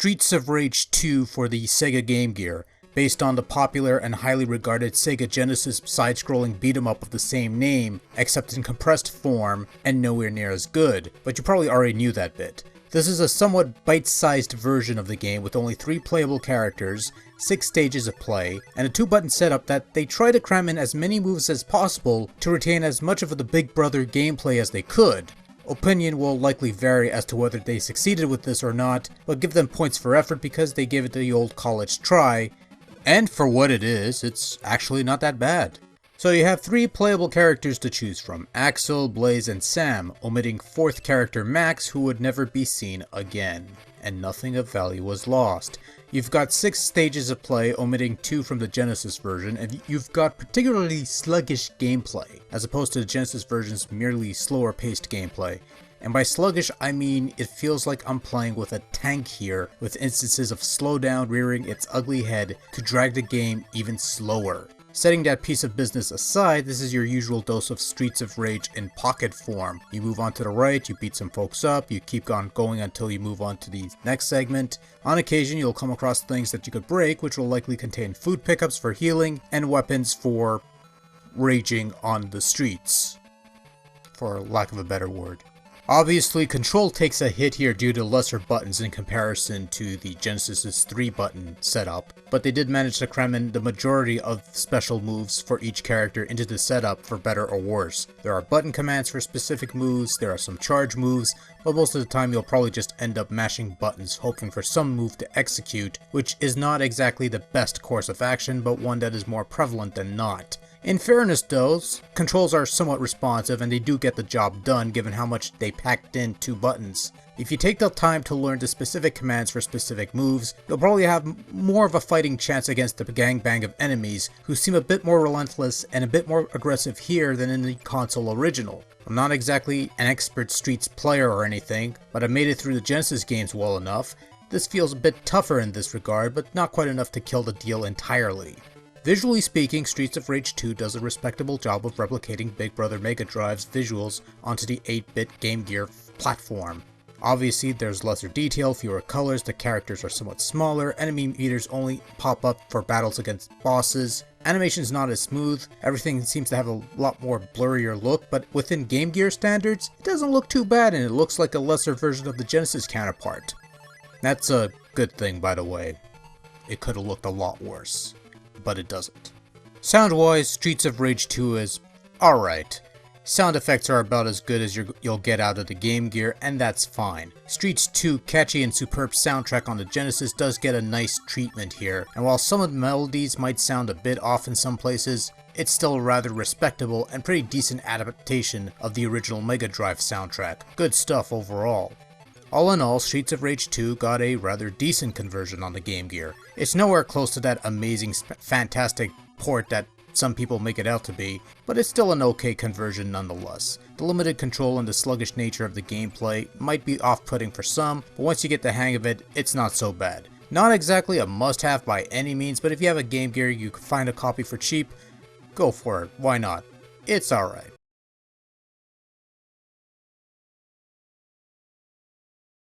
Streets of Rage 2 for the Sega Game Gear, based on the popular and highly regarded Sega Genesis side-scrolling beat-em-up of the same name, except in compressed form and nowhere near as good, but you probably already knew that bit. This is a somewhat bite-sized version of the game with only 3 playable characters, 6 stages of play, and a 2-button setup that they try to cram in as many moves as possible to retain as much of the Big Brother gameplay as they could. Opinion will likely vary as to whether they succeeded with this or not, but give them points for effort because they gave it the old college try, and for what it is, it's actually not that bad. So you have 3 playable characters to choose from, Axel, Blaze, and Sam, omitting 4th character Max, who would never be seen again, and nothing of value was lost. You've got 6 stages of play, omitting 2 from the Genesis version, and you've got particularly sluggish gameplay, as opposed to the Genesis version's merely slower paced gameplay. And by sluggish, I mean it feels like I'm playing with a tank here, with instances of slowdown rearing its ugly head to drag the game even slower. Setting that piece of business aside, this is your usual dose of Streets of Rage in pocket form. You move on to the right, you beat some folks up, you keep on going until you move on to the next segment. On occasion, you'll come across things that you could break, which will likely contain food pickups for healing and weapons for raging on the streets, for lack of a better word. Obviously, control takes a hit here due to lesser buttons in comparison to the Genesis's 3-button setup, but they did manage to cram in the majority of special moves for each character into the setup for better or worse. There are button commands for specific moves, there are some charge moves, but most of the time you'll probably just end up mashing buttons hoping for some move to execute, which is not exactly the best course of action, but one that is more prevalent than not. In fairness though, controls are somewhat responsive and they do get the job done given how much they packed in 2 buttons. If you take the time to learn the specific commands for specific moves, you'll probably have more of a fighting chance against the gangbang of enemies, who seem a bit more relentless and a bit more aggressive here than in the console original. I'm not exactly an expert Streets player or anything, but I made it through the Genesis games well enough. This feels a bit tougher in this regard, but not quite enough to kill the deal entirely. Visually speaking, Streets of Rage 2 does a respectable job of replicating Big Brother Mega Drive's visuals onto the 8-bit Game Gear platform. Obviously, there's lesser detail, fewer colors, the characters are somewhat smaller, enemy meters only pop up for battles against bosses, animation's not as smooth, everything seems to have a lot more blurrier look, but within Game Gear standards, it doesn't look too bad and it looks like a lesser version of the Genesis counterpart. That's a good thing, by the way. It could have looked a lot worse, but it doesn't. Sound-wise, Streets of Rage 2 is alright. Sound effects are about as good as you'll get out of the Game Gear, and that's fine. Streets 2 catchy and superb soundtrack on the Genesis does get a nice treatment here, and while some of the melodies might sound a bit off in some places, it's still a rather respectable and pretty decent adaptation of the original Mega Drive soundtrack. Good stuff overall. All in all, Streets of Rage 2 got a rather decent conversion on the Game Gear. It's nowhere close to that amazing, fantastic port that some people make it out to be, but it's still an okay conversion nonetheless. The limited control and the sluggish nature of the gameplay might be off-putting for some, but once you get the hang of it, it's not so bad. Not exactly a must-have by any means, but if you have a Game Gear you can find a copy for cheap, go for it, why not? It's alright.